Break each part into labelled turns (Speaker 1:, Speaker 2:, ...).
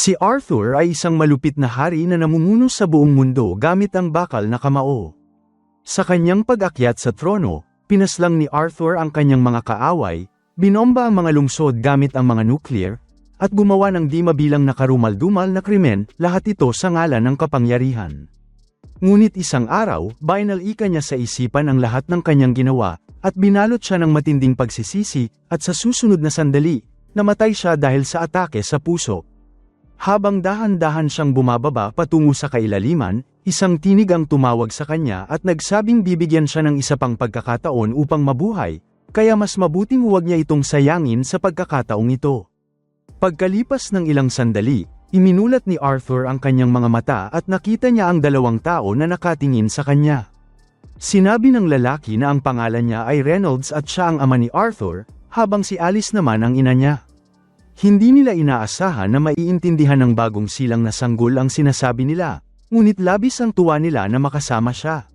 Speaker 1: Si Arthur ay isang malupit na hari na namumuno sa buong mundo gamit ang bakal na kamao. Sa kanyang pag-akyat sa trono, pinaslang ni Arthur ang kanyang mga kaaway, binomba ang mga lungsod gamit ang mga nuclear, at gumawa ng di mabilang na karumal-dumal na krimen, lahat ito sa ngalan ng kapangyarihan. Ngunit isang araw, binalika niya sa isipan ang lahat ng kanyang ginawa, at binalot siya ng matinding pagsisisi, at sa susunod na sandali, namatay siya dahil sa atake sa puso. Habang dahan-dahan siyang bumababa patungo sa kailaliman, isang tinig ang tumawag sa kanya at nagsabing bibigyan siya ng isa pang pagkakataon upang mabuhay, kaya mas mabuting huwag niya itong sayangin sa pagkakataong ito. Pagkalipas ng ilang sandali, iminulat ni Arthur ang kanyang mga mata at nakita niya ang dalawang tao na nakatingin sa kanya. Sinabi ng lalaki na ang pangalan niya ay Reynolds at siya ang ama ni Arthur, habang si Alice naman ang ina niya. Hindi nila inaasahan na maiintindihan ng bagong silang na sanggol ang sinasabi nila, ngunit labis ang tuwa nila na makasama siya.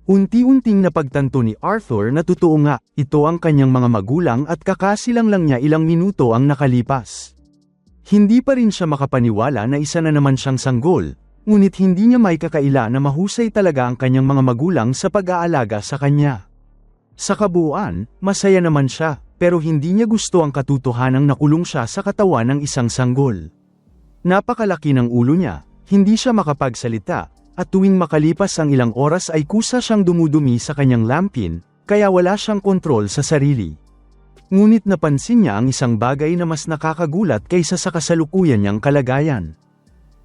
Speaker 1: Unti-unting napagtanto ni Arthur na totoo nga, ito ang kanyang mga magulang at kakasilang lang niya ilang minuto ang nakalipas. Hindi pa rin siya makapaniwala na isa na naman siyang sanggol, ngunit hindi niya may kakaila na mahusay talaga ang kanyang mga magulang sa pag-aalaga sa kanya. Sa kabuuan, masaya naman siya, pero hindi niya gusto ang katotohanang nakulong siya sa katawan ng isang sanggol. Napakalaki ng ulo niya, hindi siya makapagsalita, at tuwing makalipas ang ilang oras ay kusa siyang dumudumi sa kanyang lampin, kaya wala siyang kontrol sa sarili. Ngunit napansin niya ang isang bagay na mas nakakagulat kaysa sa kasalukuyan niyang kalagayan.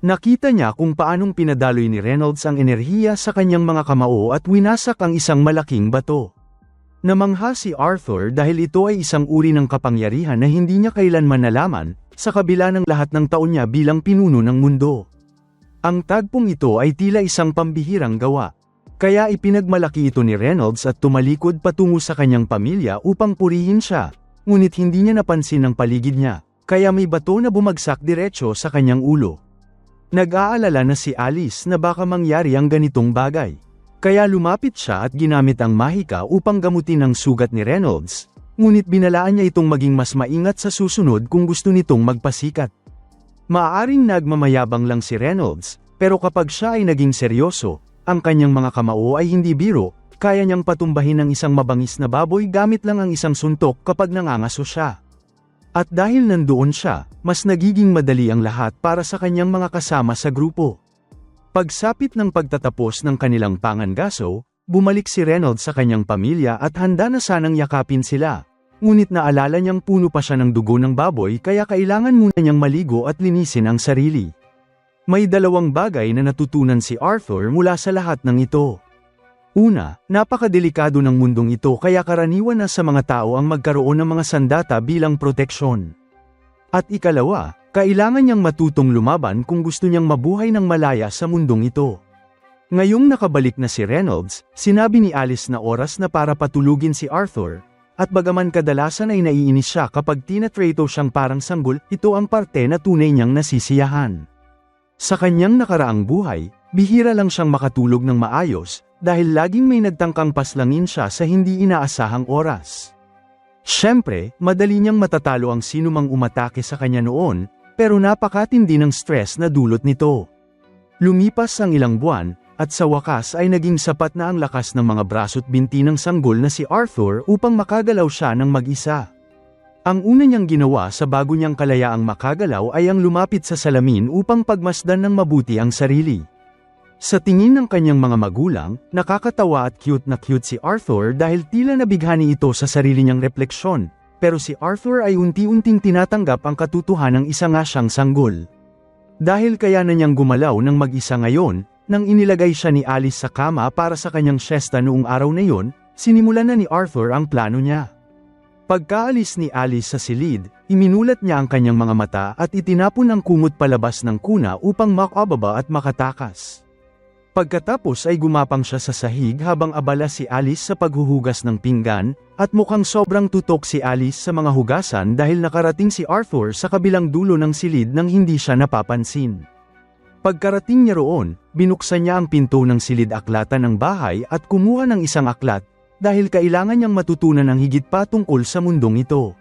Speaker 1: Nakita niya kung paanong pinadaloy ni Reynolds ang enerhiya sa kanyang mga kamao at winasak ang isang malaking bato. Namangha si Arthur dahil ito ay isang uri ng kapangyarihan na hindi niya kailanman nalaman, sa kabila ng lahat ng taon niya bilang pinuno ng mundo. Ang tagpong ito ay tila isang pambihirang gawa. Kaya ipinagmalaki ito ni Reynolds at tumalikod patungo sa kanyang pamilya upang purihin siya, ngunit hindi niya napansin ang paligid niya, kaya may bato na bumagsak diretso sa kanyang ulo. Nag-aalala na si Alice na baka mangyari ang ganitong bagay. Kaya lumapit siya at ginamit ang mahika upang gamutin ang sugat ni Reynolds, ngunit binalaan niya itong maging mas maingat sa susunod kung gusto nitong magpasikat. Maaaring nagmamayabang lang si Reynolds, pero kapag siya ay naging seryoso, ang kanyang mga kamao ay hindi biro, kaya niyang patumbahin ang isang mabangis na baboy gamit lang ang isang suntok kapag nangangaso siya. At dahil nandoon siya, mas nagiging madali ang lahat para sa kanyang mga kasama sa grupo. Pagsapit ng pagtatapos ng kanilang pangangaso, bumalik si Reynolds sa kanyang pamilya at handa na sanang yakapin sila. Ngunit naalala niyang puno pa siya ng dugo ng baboy kaya kailangan muna niyang maligo at linisin ang sarili. May dalawang bagay na natutunan si Arthur mula sa lahat ng ito. Una, napakadelikado ng mundong ito kaya karaniwan na sa mga tao ang magkaroon ng mga sandata bilang proteksyon. At ikalawa, kailangan niyang matutong lumaban kung gusto niyang mabuhay ng malaya sa mundong ito. Ngayong nakabalik na si Reynolds, sinabi ni Alice na oras na para patulugin si Arthur, at bagaman kadalasan ay naiinis siya kapag tinatrato siyang parang sanggol, ito ang parte na tunay niyang nasisiyahan. Sa kanyang nakaraang buhay, bihira lang siyang makatulog ng maayos, dahil laging may nagtangkang paslangin siya sa hindi inaasahang oras. Siyempre, madali niyang matatalo ang sinumang umatake sa kanya noon, pero napakatindi ng stress na dulot nito. Lumipas ang ilang buwan, at sa wakas ay naging sapat na ang lakas ng mga braso't binti ng sanggol na si Arthur upang makagalaw siya ng mag-isa. Ang una niyang ginawa sa bago niyang kalayaang makagalaw ay ang lumapit sa salamin upang pagmasdan ng mabuti ang sarili. Sa tingin ng kanyang mga magulang, nakakatawa at cute na cute si Arthur dahil tila nabighani ito sa sarili niyang refleksyon, pero si Arthur ay unti-unting tinatanggap ang katotohanan ng isa nga siyang sanggol. Dahil kaya na niyang gumalaw ng mag-isa ngayon, nang inilagay siya ni Alice sa kama para sa kanyang siesta noong araw na yon, sinimulan na ni Arthur ang plano niya. Pagkaalis ni Alice sa silid, iminulat niya ang kanyang mga mata at itinapon ang kumot palabas ng kuna upang makababa at makatakas. Pagkatapos ay gumapang siya sa sahig habang abala si Alice sa paghuhugas ng pinggan, at mukhang sobrang tutok si Alice sa mga hugasan dahil nakarating si Arthur sa kabilang dulo ng silid nang hindi siya napapansin. Pagkarating niya roon, binuksan niya ang pinto ng silid-aklatan ng bahay at kumuha ng isang aklat, dahil kailangan niyang matutunan ang higit pa tungkol sa mundong ito.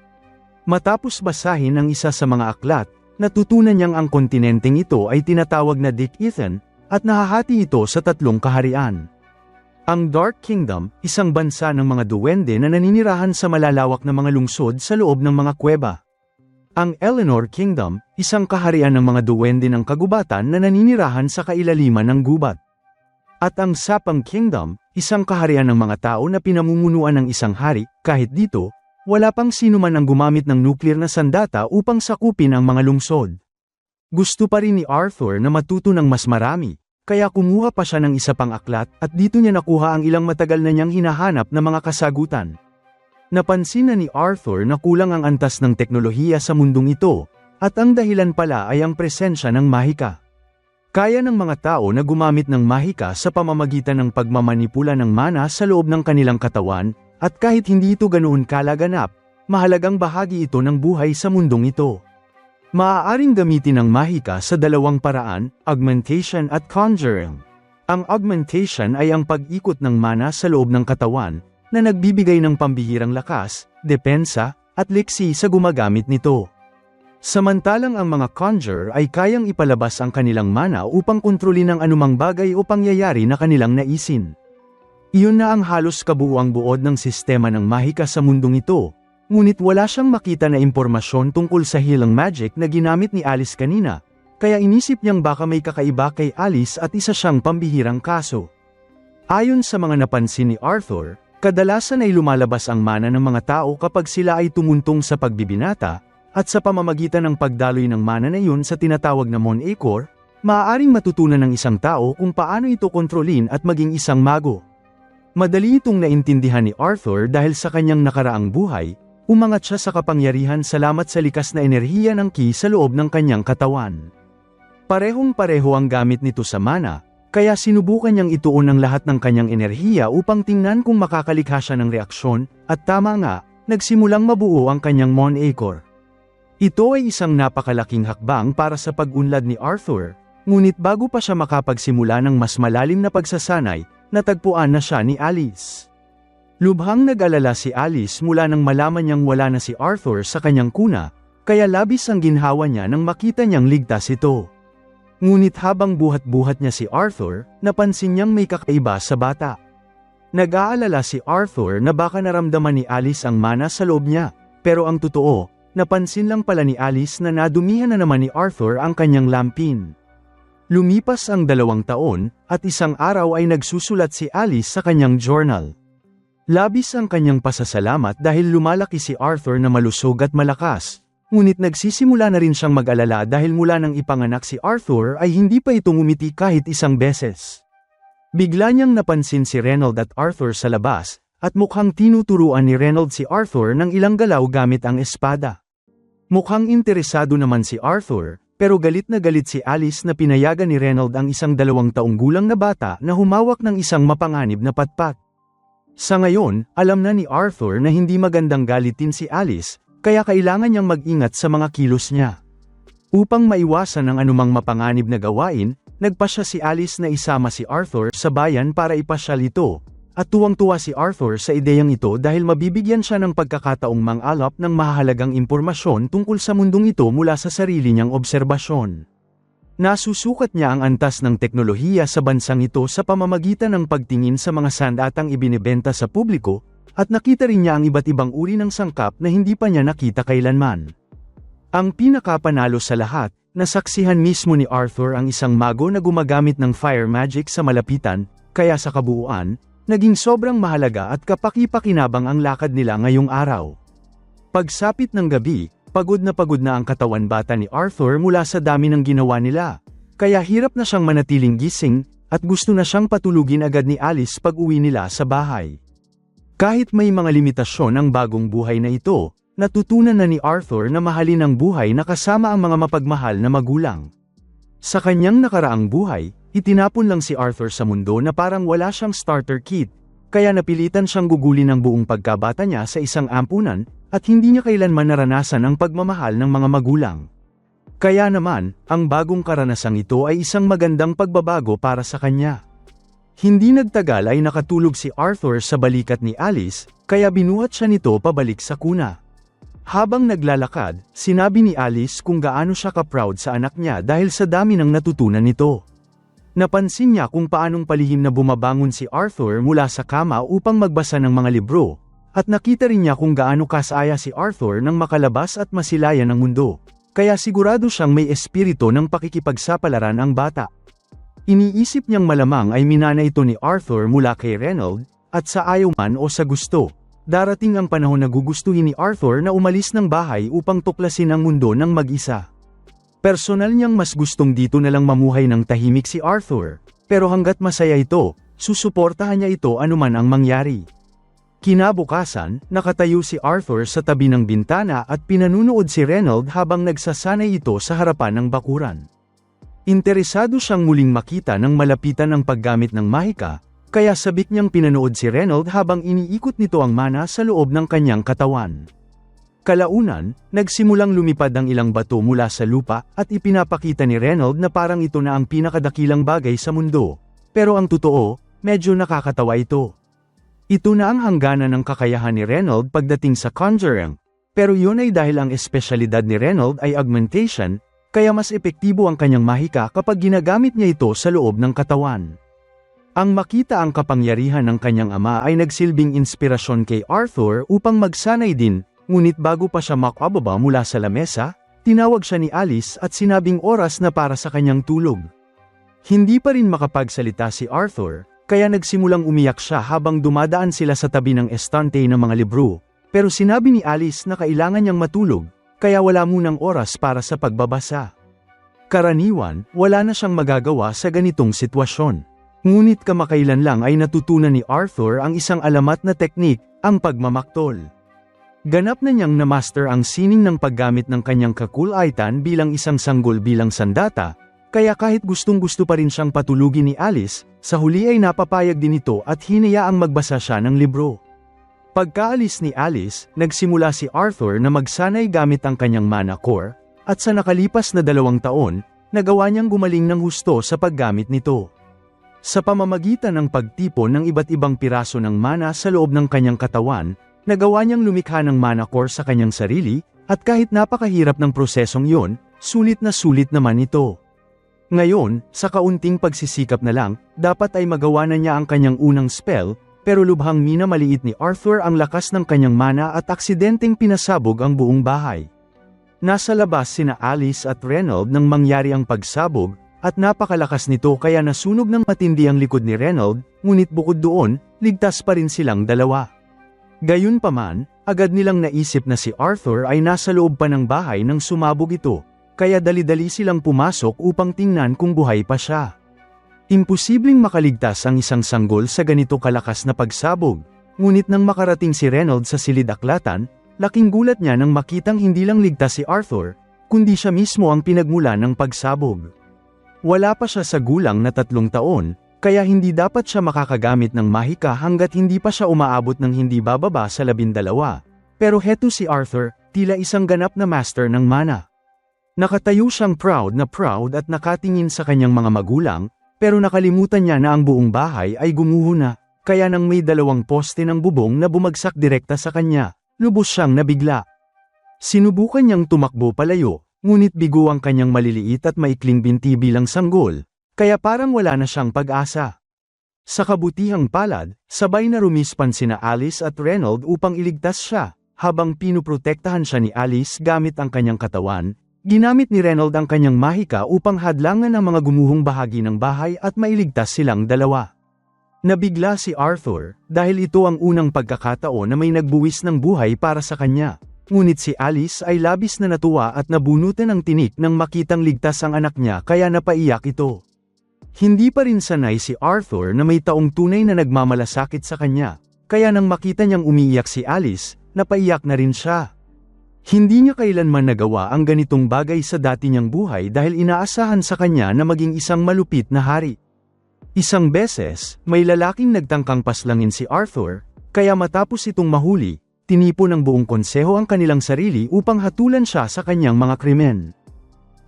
Speaker 1: Matapos basahin ang isa sa mga aklat, natutunan niyang ang kontinenteng ito ay tinatawag na Dick Ethan, at nahahati ito sa 3 kaharian. Ang Dark Kingdom, isang bansa ng mga duwende na naninirahan sa malalawak na mga lungsod sa loob ng mga kuweba. Ang Eleanor Kingdom, isang kaharian ng mga duwende ng kagubatan na naninirahan sa kailaliman ng gubat. At ang Sapang Kingdom, isang kaharian ng mga tao na pinamumunuan ng isang hari, kahit dito, wala pang sino man ang gumamit ng nuklear na sandata upang sakupin ang mga lungsod. Gusto pa rin ni Arthur na matuto ng mas marami, kaya kumuha pa siya ng isa pang aklat at dito niya nakuha ang ilang matagal na niyang hinahanap na mga kasagutan. Napansin na ni Arthur na kulang ang antas ng teknolohiya sa mundong ito, at ang dahilan pala ay ang presensya ng mahika. Kaya ng mga tao na gumamit ng mahika sa pamamagitan ng pagmamanipula ng mana sa loob ng kanilang katawan, at kahit hindi ito ganoon kalaganap, mahalagang bahagi ito ng buhay sa mundong ito. Maaaring gamitin ang mahika sa 2 paraan, augmentation at conjuring. Ang augmentation ay ang pag-ikot ng mana sa loob ng katawan, na nagbibigay ng pambihirang lakas, depensa, at liksi sa gumagamit nito. Samantalang ang mga conjurer ay kayang ipalabas ang kanilang mana upang kontrolin ang anumang bagay o pangyayari na kanilang naisin. Iyon na ang halos kabuuang buod ng sistema ng mahika sa mundong ito. Ngunit wala siyang makita na impormasyon tungkol sa healing magic na ginamit ni Alice kanina, kaya inisip niyang baka may kakaiba kay Alice at isa siyang pambihirang kaso. Ayon sa mga napansin ni Arthur, kadalasan ay lumalabas ang mana ng mga tao kapag sila ay tumuntong sa pagbibinata, at sa pamamagitan ng pagdaloy ng mana na iyon sa tinatawag na Mon Acor, maaaring matutunan ng isang tao kung paano ito kontrolin at maging isang mago. Madali itong naintindihan ni Arthur dahil sa kanyang nakaraang buhay, umangat siya sa kapangyarihan salamat sa likas na enerhiya ng ki sa loob ng kanyang katawan. Parehong-pareho ang gamit nito sa mana, kaya sinubukan niyang ituon ang lahat ng kanyang enerhiya upang tingnan kung makakalikha siya ng reaksyon, at tama nga, nagsimulang mabuo ang kanyang Mon Acor. Ito ay isang napakalaking hakbang para sa pag-unlad ni Arthur, ngunit bago pa siya makapagsimula ng mas malalim na pagsasanay, natagpuan na siya ni Alice. Lubhang nag-alala si Alice mula nang malaman niyang wala na si Arthur sa kanyang kuna, kaya labis ang ginhawa niya nang makita niyang ligtas ito. Ngunit habang buhat-buhat niya si Arthur, napansin niyang may kakaiba sa bata. Nag-aalala si Arthur na baka naramdaman ni Alice ang mana sa loob niya, pero ang totoo, napansin lang pala ni Alice na nadumihan na naman ni Arthur ang kanyang lampin. Lumipas ang 2 taon, at isang araw ay nagsusulat si Alice sa kanyang journal. Labis ang kanyang pasasalamat dahil lumalaki si Arthur na malusog at malakas, ngunit nagsisimula na rin siyang mag-alala dahil mula nang ipanganak si Arthur ay hindi pa ito ngumiti kahit isang beses. Bigla niyang napansin si Reynold at Arthur sa labas, at mukhang tinuturuan ni Reynold si Arthur ng ilang galaw gamit ang espada. Mukhang interesado naman si Arthur, pero galit na galit si Alice na pinayagan ni Reynold ang isang 2 taong gulang na bata na humawak ng isang mapanganib na patpat. Sa ngayon, alam na ni Arthur na hindi magandang galitin si Alice, kaya kailangan niyang mag-ingat sa mga kilos niya. Upang maiwasan ang anumang mapanganib na gawain, nagpasya si Alice na isama si Arthur sa bayan para ipasyal ito, at tuwang-tuwa si Arthur sa ideyang ito dahil mabibigyan siya ng pagkakataong mang-alap ng mahahalagang impormasyon tungkol sa mundong ito mula sa sarili niyang obserbasyon. Nasusukat niya ang antas ng teknolohiya sa bansang ito sa pamamagitan ng pagtingin sa mga sandatang ibinebenta sa publiko, at nakita rin niya ang iba't ibang uri ng sangkap na hindi pa niya nakita kailanman. Ang pinakapanalo sa lahat, nasaksihan mismo ni Arthur ang isang mago na gumagamit ng fire magic sa malapitan, kaya sa kabuuan, naging sobrang mahalaga at kapaki-pakinabang ang lakad nila ngayong araw. Pagsapit ng gabi, pagod na ang katawan bata ni Arthur mula sa dami ng ginawa nila, kaya hirap na siyang manatiling gising, at gusto na siyang patulugin agad ni Alice pag uwi nila sa bahay. Kahit may mga limitasyon ang bagong buhay na ito, natutunan na ni Arthur na mahalin ang buhay na kasama ang mga mapagmahal na magulang. Sa kanyang nakaraang buhay, itinapon lang si Arthur sa mundo na parang wala siyang starter kit, kaya napilitan siyang gugulin ang buong pagkabata niya sa isang ampunan, at hindi niya kailanman naranasan ang pagmamahal ng mga magulang. Kaya naman, ang bagong karanasang ito ay isang magandang pagbabago para sa kanya. Hindi nagtagal ay nakatulog si Arthur sa balikat ni Alice, kaya binuhat siya nito pabalik sa kuna. Habang naglalakad, sinabi ni Alice kung gaano siya ka-proud sa anak niya dahil sa dami ng natutunan nito. Napansin niya kung paanong palihim na bumabangon si Arthur mula sa kama upang magbasa ng mga libro, at nakita rin niya kung gaano kasaya si Arthur nang makalabas at masilayan ng mundo, kaya sigurado siyang may espiritu ng pakikipagsapalaran ang bata. Iniisip niyang malamang ay minana ito ni Arthur mula kay Reynold, at sa ayaw man o sa gusto, darating ang panahon na gugustuhin ni Arthur na umalis ng bahay upang tuklasin ang mundo ng mag-isa. Personal niyang mas gustong dito na lang mamuhay ng tahimik si Arthur, pero hanggat masaya ito, susuportahan niya ito anuman ang mangyari. Kinabukasan, nakatayo si Arthur sa tabi ng bintana at pinanunood si Reynold habang nagsasanay ito sa harapan ng bakuran. Interesado siyang muling makita ng malapitan ang paggamit ng mahika, kaya sabik niyang pinanood si Reynold habang iniikot nito ang mana sa loob ng kanyang katawan. Kalaunan, nagsimulang lumipad ang ilang bato mula sa lupa at ipinapakita ni Reynold na parang ito na ang pinakadakilang bagay sa mundo. Pero ang totoo, medyo nakakatawa ito. Ito na ang hangganan ng kakayahan ni Reynold pagdating sa conjuring, pero yun ay dahil ang espesyalidad ni Reynold ay augmentation, kaya mas epektibo ang kanyang mahika kapag ginagamit niya ito sa loob ng katawan. Ang makita ang kapangyarihan ng kanyang ama ay nagsilbing inspirasyon kay Arthur upang magsanay din. Ngunit bago pa siya makababa mula sa lamesa, tinawag siya ni Alice at sinabing oras na para sa kanyang tulog. Hindi pa rin makapagsalita si Arthur, kaya nagsimulang umiyak siya habang dumadaan sila sa tabi ng estante ng mga libro, pero sinabi ni Alice na kailangan niyang matulog, kaya wala munang oras para sa pagbabasa. Karaniwan, wala na siyang magagawa sa ganitong sitwasyon. Ngunit kamakailan lang ay natutunan ni Arthur ang isang alamat na teknik, ang pagmamaktol. Ganap na niyang na-master ang sining ng paggamit ng kanyang kakulaitan bilang isang sanggol bilang sandata, kaya kahit gustong-gusto pa rin siyang patulugin ni Alice, sa huli ay napapayag din ito at hinayaang magbasa siya ng libro. Pagkaalis ni Alice, nagsimula si Arthur na magsanay gamit ang kanyang mana core, at sa nakalipas na 2 taon, nagawa niyang gumaling ng husto sa paggamit nito. Sa pamamagitan ng pagtipon ng iba't ibang piraso ng mana sa loob ng kanyang katawan, nagawa niyang lumikha ng mana core sa kanyang sarili, at kahit napakahirap ng prosesong yun, sulit na sulit naman ito. Ngayon, sa kaunting pagsisikap na lang, dapat ay magawa na niya ang kanyang unang spell, pero lubhang minamaliit ni Arthur ang lakas ng kanyang mana at aksidenteng pinasabog ang buong bahay. Nasa labas sina Alice at Reynold nang mangyari ang pagsabog, at napakalakas nito kaya nasunog ng matindi ang likod ni Reynold, ngunit bukod doon, ligtas pa rin silang dalawa. Gayunpaman, agad nilang naisip na si Arthur ay nasa loob pa ng bahay nang sumabog ito, kaya dali-dali silang pumasok upang tingnan kung buhay pa siya. Imposibleng makaligtas ang isang sanggol sa ganito kalakas na pagsabog, ngunit nang makarating si Reynold sa silid-aklatan, laking gulat niya nang makitang hindi lang ligtas si Arthur, kundi siya mismo ang pinagmulan ng pagsabog. Wala pa siya sa gulang na 3 taon, kaya hindi dapat siya makakagamit ng mahika hanggat hindi pa siya umaabot ng hindi bababa sa 12. Pero heto si Arthur, tila isang ganap na master ng mana. Nakatayo siyang proud at nakatingin sa kanyang mga magulang, pero nakalimutan niya na ang buong bahay ay gumuho na, kaya nang may 2 poste ng bubong na bumagsak direkta sa kanya, lubos siyang nabigla. Sinubukan niyang tumakbo palayo, ngunit bigo ang kanyang maliliit at maikling binti bilang sanggol, kaya parang wala na siyang pag-asa. Sa kabutihang palad, sabay na rumispan sina Alice at Reynold upang iligtas siya, habang pinuprotektahan siya ni Alice gamit ang kanyang katawan, ginamit ni Reynold ang kanyang mahika upang hadlangan ang mga gumuhong bahagi ng bahay at mailigtas silang dalawa. Nabigla si Arthur, dahil ito ang unang pagkakataon na may nagbuwis ng buhay para sa kanya. Ngunit si Alice ay labis na natuwa at nabunutan ng tinik nang makitang ligtas ang anak niya kaya napaiyak ito. Hindi pa rin sanay si Arthur na may taong tunay na nagmamalasakit sa kanya, kaya nang makita niyang umiiyak si Alice, napaiyak na rin siya. Hindi niya kailanman nagawa ang ganitong bagay sa dati niyang buhay dahil inaasahan sa kanya na maging isang malupit na hari. Isang beses, may lalaking nagtangkang paslangin si Arthur, kaya matapos itong mahuli, tinipon ng buong konseho ang kanilang sarili upang hatulan siya sa kanyang mga krimen.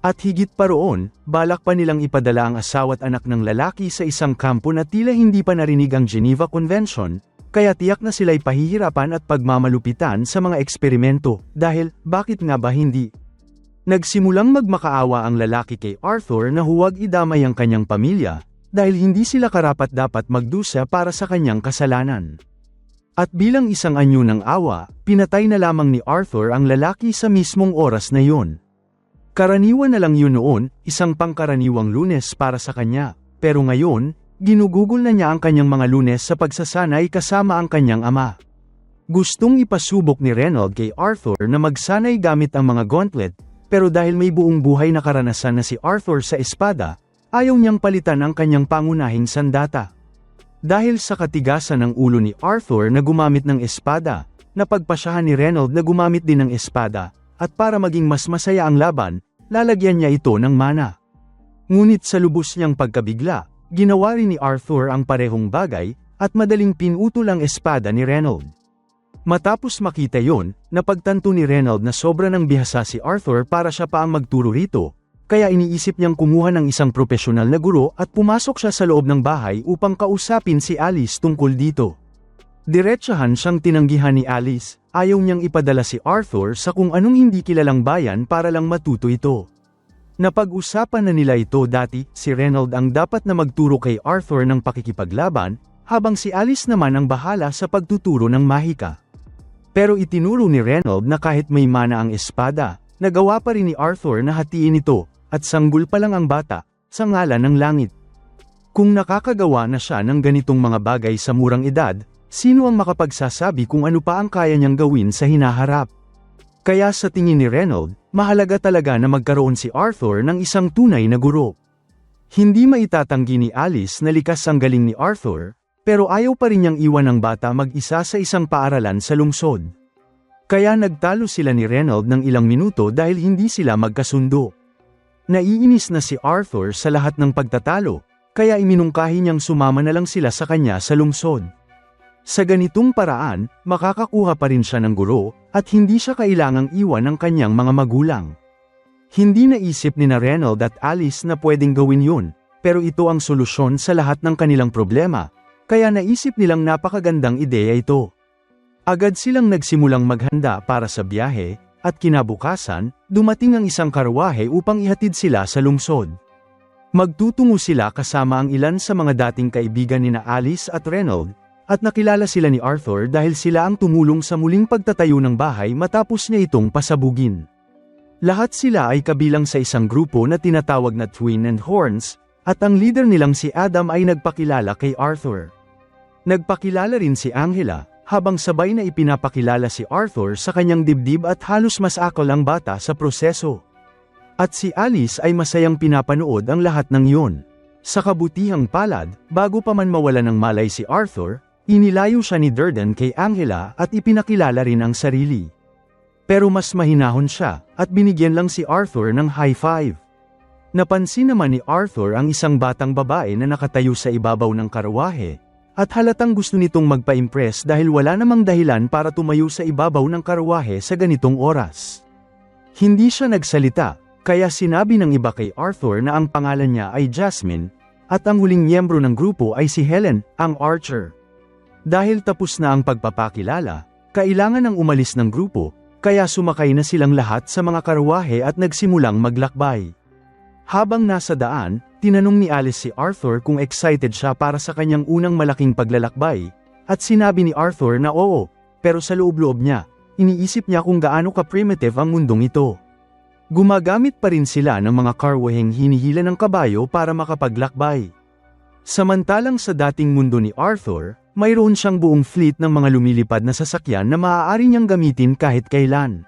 Speaker 1: At higit pa roon, balak pa nilang ipadala ang asawa at anak ng lalaki sa isang kampo na tila hindi pa narinig ang Geneva Convention, kaya tiyak na sila'y pahihirapan at pagmamalupitan sa mga eksperimento, dahil, bakit nga ba hindi? Nagsimulang magmakaawa ang lalaki kay Arthur na huwag idamay ang kanyang pamilya, dahil hindi sila karapat-dapat magdusa para sa kanyang kasalanan. At bilang isang anyo ng awa, pinatay na lamang ni Arthur ang lalaki sa mismong oras na yun. Karaniwan na lang yun noon, isang pangkaraniwang Lunes para sa kanya, pero ngayon, ginugugol na niya ang kanyang mga Lunes sa pagsasanay kasama ang kanyang ama. Gustong ipasubok ni Reynolds kay Arthur na magsanay gamit ang mga gauntlet, pero dahil may buong buhay na karanasan na si Arthur sa espada, ayaw niyang palitan ang kanyang pangunahing sandata. Dahil sa katigasan ng ulo ni Arthur na gumamit ng espada, napagpasyahan ni Reynolds na gumamit din ng espada, at para maging mas masaya ang laban, lalagyan niya ito ng mana. Ngunit sa lubos niyang pagkabigla, ginawa rin ni Arthur ang parehong bagay, at madaling pinutol ang espada ni Reynolds. Matapos makita yon, napagtanto ni Reynolds na sobra ng bihasa si Arthur para siya pa ang magturo rito, kaya iniisip niyang kumuha ng isang propesyonal na guro at pumasok siya sa loob ng bahay upang kausapin si Alice tungkol dito. Diretsahan siyang tinanggihan ni Alice, ayaw niyang ipadala si Arthur sa kung anong hindi kilalang bayan para lang matuto ito. Napag-usapan na nila ito dati, si Reynolds ang dapat na magturo kay Arthur ng pakikipaglaban, habang si Alice naman ang bahala sa pagtuturo ng mahika. Pero itinuro ni Reynolds na kahit may mana ang espada, nagawa pa rin ni Arthur na hatiin ito, at sanggol pa lang ang bata, sa ngalan ng langit. Kung nakakagawa na siya ng ganitong mga bagay sa murang edad, sino ang makapagsasabi kung ano pa ang kaya niyang gawin sa hinaharap? Kaya sa tingin ni Reynolds, mahalaga talaga na magkaroon si Arthur ng isang tunay na guro. Hindi maitatanggi ni Alice na likas ang galing ni Arthur, pero ayaw pa rin niyang iwan ang bata mag-isa sa isang paaralan sa lungsod. Kaya nagtalo sila ni Reynolds ng ilang minuto dahil hindi sila magkasundo. Naiinis na si Arthur sa lahat ng pagtatalo, kaya iminungkahi niyang sumama na lang sila sa kanya sa lungsod. Sa ganitong paraan, makakakuha pa rin siya ng guro, at hindi siya kailangang iwan ng kanyang mga magulang. Hindi naisip ni Reynolds at Alice na pwedeng gawin yun, pero ito ang solusyon sa lahat ng kanilang problema, kaya naisip nilang napakagandang ideya ito. Agad silang nagsimulang maghanda para sa biyahe, at kinabukasan, dumating ang isang karwahe upang ihatid sila sa lungsod. Magtutungo sila kasama ang ilan sa mga dating kaibigan ni Alice at Reynolds, at nakilala sila ni Arthur dahil sila ang tumulong sa muling pagtatayo ng bahay matapos niya itong pasabugin. Lahat sila ay kabilang sa isang grupo na tinatawag na Twin and Horns, at ang leader nilang si Adam ay nagpakilala kay Arthur. Nagpakilala rin si Angela, habang sabay na ipinapakilala si Arthur sa kanyang dibdib at halos masakal ang bata sa proseso. At si Alice ay masayang pinapanood ang lahat ng iyon. Sa kabutihang palad, bago pa man mawala ng malay si Arthur, inilayo siya ni Durden kay Angela at ipinakilala rin ang sarili. Pero mas mahinahon siya, at binigyan lang si Arthur ng high five. Napansin naman ni Arthur ang isang batang babae na nakatayo sa ibabaw ng karwahe, at halatang gusto nitong magpa-impress dahil wala namang dahilan para tumayo sa ibabaw ng karwahe sa ganitong oras. Hindi siya nagsalita, kaya sinabi ng iba kay Arthur na ang pangalan niya ay Jasmine, at ang huling miyembro ng grupo ay si Helen, ang archer. Dahil tapos na ang pagpapakilala, kailangan ng umalis ng grupo, kaya sumakay na silang lahat sa mga karwahe at nagsimulang maglakbay. Habang nasa daan, tinanong ni Alice si Arthur kung excited siya para sa kanyang unang malaking paglalakbay, at sinabi ni Arthur na oo, pero sa loob-loob niya, iniisip niya kung gaano ka-primitive ang mundong ito. Gumagamit pa rin sila ng mga karwaheng hinihila ng kabayo para makapaglakbay. Samantalang sa dating mundo ni Arthur, mayroon siyang buong fleet ng mga lumilipad na sasakyan na maaari niyang gamitin kahit kailan.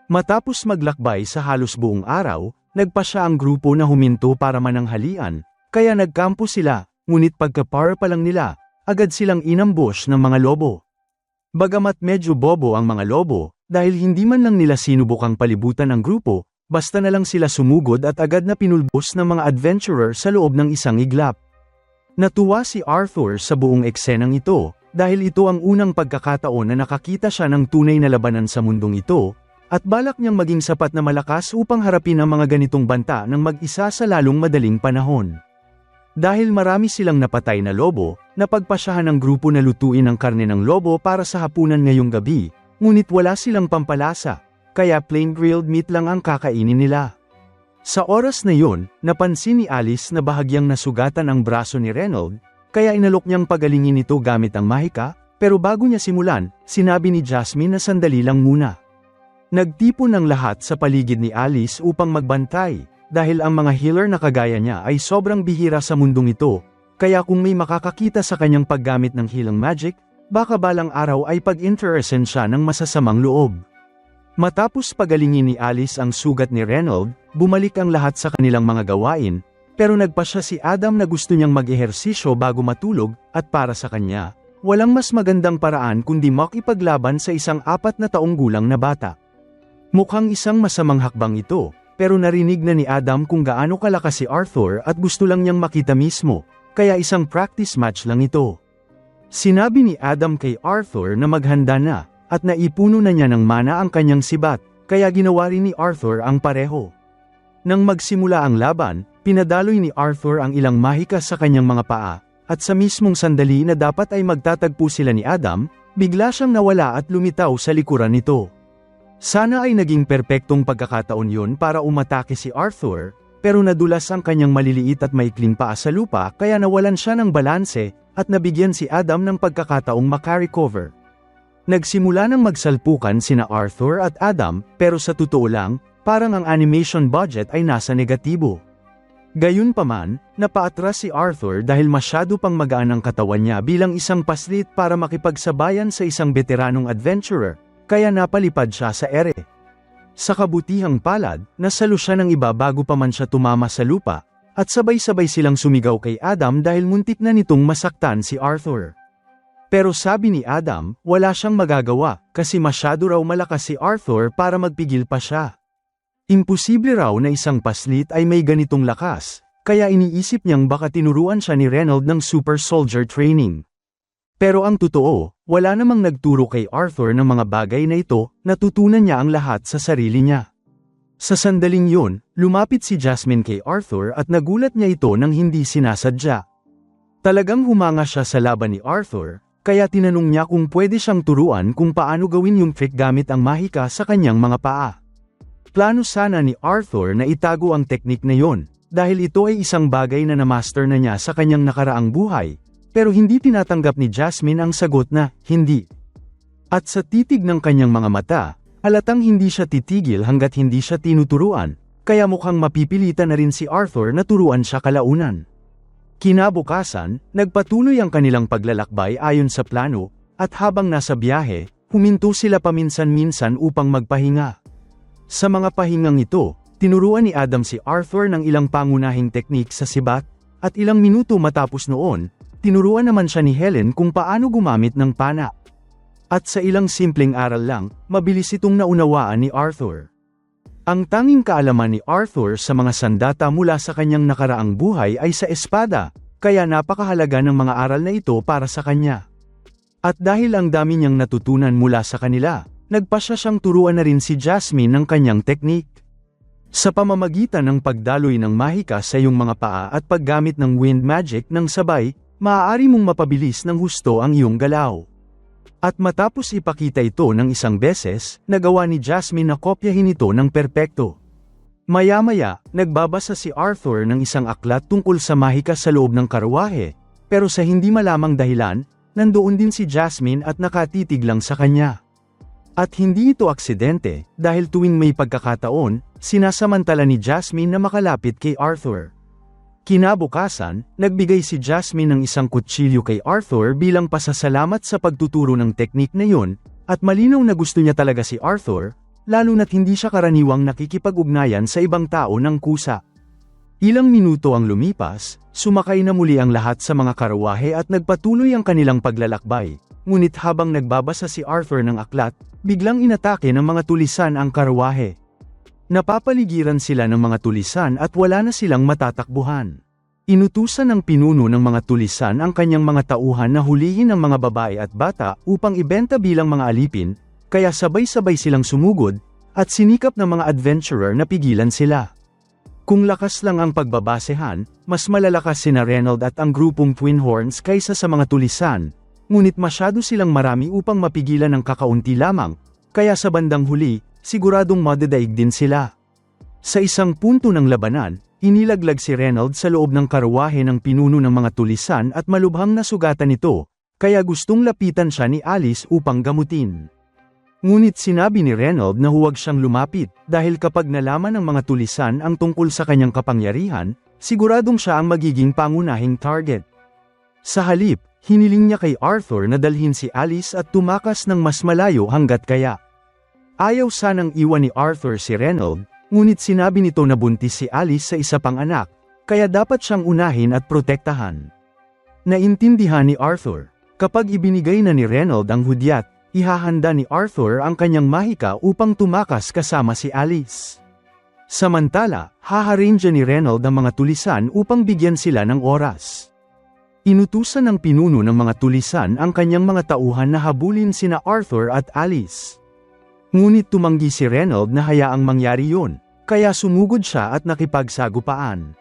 Speaker 1: Matapos maglakbay sa halos buong araw, nagpasya ang grupo na huminto para mananghalian, kaya nagkampo sila, ngunit pagka-par pa lang nila, agad silang inambush ng mga lobo. Bagamat medyo bobo ang mga lobo, dahil hindi man lang nila sinubukang palibutan ang grupo, basta na lang sila sumugod at agad na pinulbos ng mga adventurer sa loob ng isang iglap. Natuwa si Arthur sa buong eksenang ito, dahil ito ang unang pagkakataon na nakakita siya ng tunay na labanan sa mundong ito, at balak niyang maging sapat na malakas upang harapin ang mga ganitong banta ng mag-isa sa lalong madaling panahon. Dahil marami silang napatay na lobo, napagpasyahan ng grupo na lutuin ang karne ng lobo para sa hapunan ngayong gabi, ngunit wala silang pampalasa, kaya plain grilled meat lang ang kakainin nila. Sa oras na yon, napansin ni Alice na bahagyang nasugatan ang braso ni Reynold, kaya inalok niyang pagalingin ito gamit ang mahika, pero bago niya simulan, sinabi ni Jasmine na sandali lang muna. Nagtipon ng lahat sa paligid ni Alice upang magbantay, dahil ang mga healer na kagaya niya ay sobrang bihira sa mundong ito, kaya kung may makakakita sa kanyang paggamit ng healing magic, baka balang araw ay pag-interesan siya ng masasamang loob. Matapos pagalingin ni Alice ang sugat ni Reynold, bumalik ang lahat sa kanilang mga gawain, pero nagpasya si Adam na gusto niyang mag-ehersisyo bago matulog, at para sa kanya, walang mas magandang paraan kundi makipaglaban sa isang 4 na taong gulang na bata. Mukhang isang masamang hakbang ito, pero narinig na ni Adam kung gaano kalakas si Arthur at gusto lang niyang makita mismo, kaya isang practice match lang ito. Sinabi ni Adam kay Arthur na maghanda na, at naipuno na niya ng mana ang kanyang sibat, kaya ginawa rin ni Arthur ang pareho. Nang magsimula ang laban, pinadaloy ni Arthur ang ilang mahika sa kanyang mga paa, at sa mismong sandali na dapat ay magtatagpo sila ni Adam, bigla siyang nawala at lumitaw sa likuran nito. Sana ay naging perpektong pagkakataon yun para umatake si Arthur, pero nadulas ang kanyang maliliit at maikling paa sa lupa kaya nawalan siya ng balanse, at nabigyan si Adam ng pagkakataong makarecover. Nagsimula ng magsalpukan sina Arthur at Adam, pero sa totoo lang, parang ang animation budget ay nasa negatibo. Gayunpaman, napaatras si Arthur dahil masyado pang magaan ang katawan niya bilang isang paslit para makipagsabayan sa isang veteranong adventurer, kaya napalipad siya sa ere. Sa kabutihang palad, nasalo siya ng iba bago pa man siya tumama sa lupa, at sabay-sabay silang sumigaw kay Adam dahil muntik na nitong masaktan si Arthur. Pero sabi ni Adam, wala siyang magagawa, kasi masyado raw malakas si Arthur para magpigil pa siya. Imposible raw na isang paslit ay may ganitong lakas, kaya iniisip niyang baka tinuruan siya ni Reynold ng super soldier training. Pero ang totoo, wala namang nagturo kay Arthur ng mga bagay na ito, natutunan niya ang lahat sa sarili niya. Sa sandaling yun, lumapit si Jasmine kay Arthur at nagulat niya ito nang hindi sinasadya. Talagang humanga siya sa laban ni Arthur, kaya tinanong niya kung pwede siyang turuan kung paano gawin yung trick gamit ang mahika sa kanyang mga paa. Plano sana ni Arthur na itago ang teknik na yon, dahil ito ay isang bagay na namaster na niya sa kanyang nakaraang buhay, pero hindi tinatanggap ni Jasmine ang sagot na, hindi. At sa titig ng kanyang mga mata, halatang hindi siya titigil hanggat hindi siya tinuturuan, kaya mukhang mapipilitan na rin si Arthur na turuan siya kalaunan. Kinabukasan, nagpatuloy ang kanilang paglalakbay ayon sa plano, at habang nasa biyahe, huminto sila paminsan-minsan upang magpahinga. Sa mga pahingang ito, tinuruan ni Adam si Arthur ng ilang pangunahing teknik sa sibat, at ilang minuto matapos noon, tinuruan naman siya ni Helen kung paano gumamit ng pana. At sa ilang simpleng aral lang, mabilis itong naunawaan ni Arthur. Ang tanging kaalaman ni Arthur sa mga sandata mula sa kanyang nakaraang buhay ay sa espada, kaya napakahalaga ng mga aral na ito para sa kanya. At dahil ang dami niyang natutunan mula sa kanila, nagpasya siyang turuan na rin si Jasmine ng kanyang teknik. Sa pamamagitan ng pagdaloy ng mahika sa iyong mga paa at paggamit ng wind magic ng sabay, maaari mong mapabilis ng husto ang iyong galaw. At matapos ipakita ito ng isang beses, nagawa ni Jasmine na kopyahin ito ng perpekto. Maya-maya, nagbabasa si Arthur ng isang aklat tungkol sa mahika sa loob ng karwahe, pero sa hindi malamang dahilan, nandoon din si Jasmine at nakatitig lang sa kanya. At hindi ito aksidente, dahil tuwing may pagkakataon, sinasamantala ni Jasmine na makalapit kay Arthur. Kinabukasan, nagbigay si Jasmine ng isang kutsilyo kay Arthur bilang pasasalamat sa pagtuturo ng teknik na yun, at malinaw na gusto niya talaga si Arthur, lalo na't hindi siya karaniwang nakikipag-ugnayan sa ibang tao ng kusa. Ilang minuto ang lumipas, sumakay na muli ang lahat sa mga karwahe at nagpatuloy ang kanilang paglalakbay, ngunit habang nagbabasa si Arthur ng aklat, biglang inatake ng mga tulisan ang karwahe. Napapaligiran sila ng mga tulisan at wala na silang matatakbuhan. Inutusan ng pinuno ng mga tulisan ang kanyang mga tauhan na hulihin ang mga babae at bata upang ibenta bilang mga alipin, kaya sabay-sabay silang sumugod, at sinikap ng mga adventurer na pigilan sila. Kung lakas lang ang pagbabasehan, mas malalakas sina Reynold at ang grupong Twin Horns kaysa sa mga tulisan, ngunit masyado silang marami upang mapigilan ng kakaunti lamang, kaya sa bandang huli, siguradong madadaig din sila. Sa isang punto ng labanan, inilaglag si Reynold sa loob ng karuwahe ng pinuno ng mga tulisan at malubhang nasugatan ito, kaya gustong lapitan siya ni Alice upang gamutin. Ngunit sinabi ni Reynold na huwag siyang lumapit, dahil kapag nalaman ng mga tulisan ang tungkol sa kanyang kapangyarihan, siguradong siya ang magiging pangunahing target. Sa halip, hiniling niya kay Arthur na dalhin si Alice at tumakas ng mas malayo hanggat kaya. Ayaw sanang iwan ni Arthur si Reynold, ngunit sinabi nito na buntis si Alice sa isa pang anak, kaya dapat siyang unahin at protektahan. Naintindihan ni Arthur, kapag ibinigay na ni Reynold ang hudyat, ihahanda ni Arthur ang kanyang mahika upang tumakas kasama si Alice. Samantala, haharangya ni Reynold ang mga tulisan upang bigyan sila ng oras. Inutusan ng pinuno ng mga tulisan ang kanyang mga tauhan na habulin sina Arthur at Alice. Ngunit tumanggi si Reynold na hayaang mangyari yun, kaya sumugod siya at nakipagsagupaan.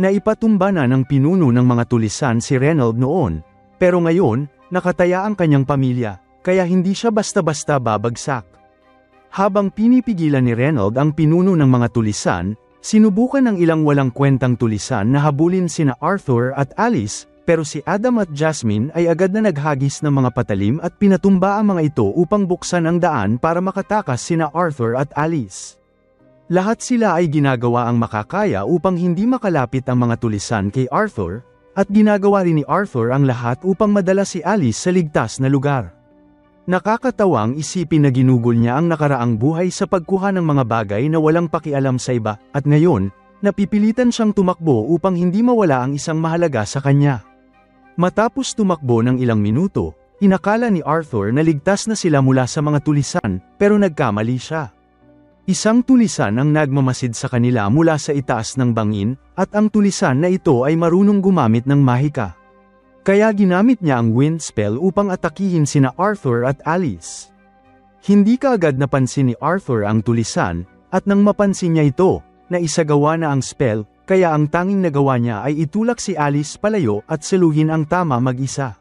Speaker 1: Naipatumba na ng pinuno ng mga tulisan si Reynold noon, pero ngayon, nakataya ang kanyang pamilya, kaya hindi siya basta-basta babagsak. Habang pinipigilan ni Reynold ang pinuno ng mga tulisan, sinubukan ng ilang walang kwentang tulisan na habulin sina Arthur at Alice, pero si Adam at Jasmine ay agad na naghagis ng mga patalim at pinatumba ang mga ito upang buksan ang daan para makatakas sina Arthur at Alice. Lahat sila ay ginagawa ang makakaya upang hindi makalapit ang mga tulisan kay Arthur, at ginagawa rin ni Arthur ang lahat upang madala si Alice sa ligtas na lugar. Nakakatawang isipin na ginugol niya ang nakaraang buhay sa pagkuha ng mga bagay na walang pakialam sa iba, at ngayon, napipilitan siyang tumakbo upang hindi mawala ang isang mahalaga sa kanya. Matapos tumakbo ng ilang minuto, inakala ni Arthur na ligtas na sila mula sa mga tulisan, pero nagkamali siya. Isang tulisan ang nagmamasid sa kanila mula sa itaas ng bangin, at ang tulisan na ito ay marunong gumamit ng mahika. Kaya ginamit niya ang wind spell upang atakihin sina Arthur at Alice. Hindi kaagad napansin ni Arthur ang tulisan, at nang mapansin niya ito, na isagawa na ang spell, kaya ang tanging nagawa niya ay itulak si Alice palayo at saluhin ang tama mag-isa.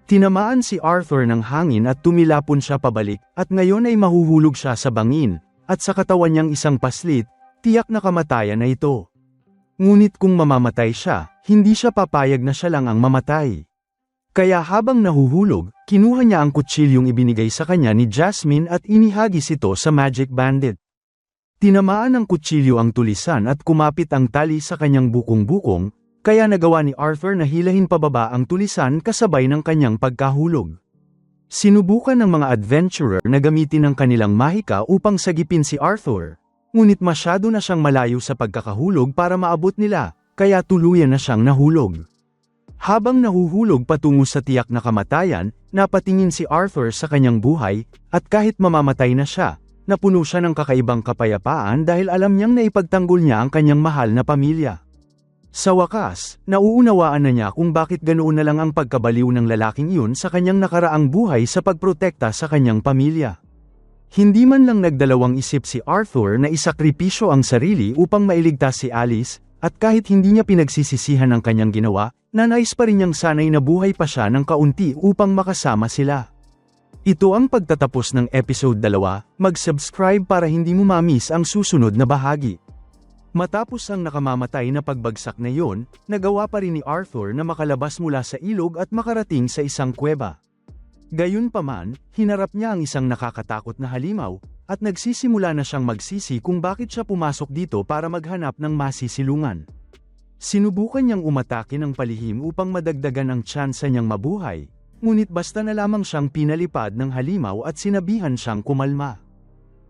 Speaker 1: Tinamaan si Arthur ng hangin at tumilapon siya pabalik, at ngayon ay mahuhulog siya sa bangin, at sa katawan niyang isang paslit, tiyak na kamatayan na ito. Ngunit kung mamamatay siya, hindi siya papayag na siya lang ang mamatay. Kaya habang nahuhulog, kinuha niya ang kutsilyong ibinigay sa kanya ni Jasmine at inihagis ito sa Magic Bandit. Tinamaan ng kutsilyo ang tulisan at kumapit ang tali sa kanyang bukong-bukong, kaya nagawa ni Arthur na hilahin pababa ang tulisan kasabay ng kanyang pagkahulog. Sinubukan ng mga adventurer na gamitin ang kanilang mahika upang sagipin si Arthur, ngunit masyado na siyang malayo sa pagkakahulog para maabot nila, kaya tuluyan na siyang nahulog. Habang nahuhulog patungo sa tiyak na kamatayan, napatingin si Arthur sa kanyang buhay, at kahit mamamatay na siya, napuno siya ng kakaibang kapayapaan dahil alam niyang naipagtanggol niya ang kanyang mahal na pamilya. Sa wakas, nauunawaan na niya kung bakit ganoon na lang ang pagkabaliw ng lalaking iyon sa kanyang nakaraang buhay sa pagprotekta sa kanyang pamilya. Hindi man lang nagdalawang isip si Arthur na isakripisyo ang sarili upang mailigtas si Alice, at kahit hindi niya pinagsisisihan ang kanyang ginawa, nais pa rin niyang sanay na buhay pa siya ng kaunti upang makasama sila. Ito ang pagtatapos ng episode 2, mag-subscribe para hindi mo ma-miss ang susunod na bahagi. Matapos ang nakamamatay na pagbagsak na iyon, nagawa pa rin ni Arthur na makalabas mula sa ilog at makarating sa isang kuweba. Gayunpaman, hinarap niya ang isang nakakatakot na halimaw, at nagsisimula na siyang magsisi kung bakit siya pumasok dito para maghanap ng masisilungan. Sinubukan niyang umatake ng palihim upang madagdagan ang tsansa niyang mabuhay, ngunit basta na lamang siyang pinalipad ng halimaw at sinabihan siyang kumalma.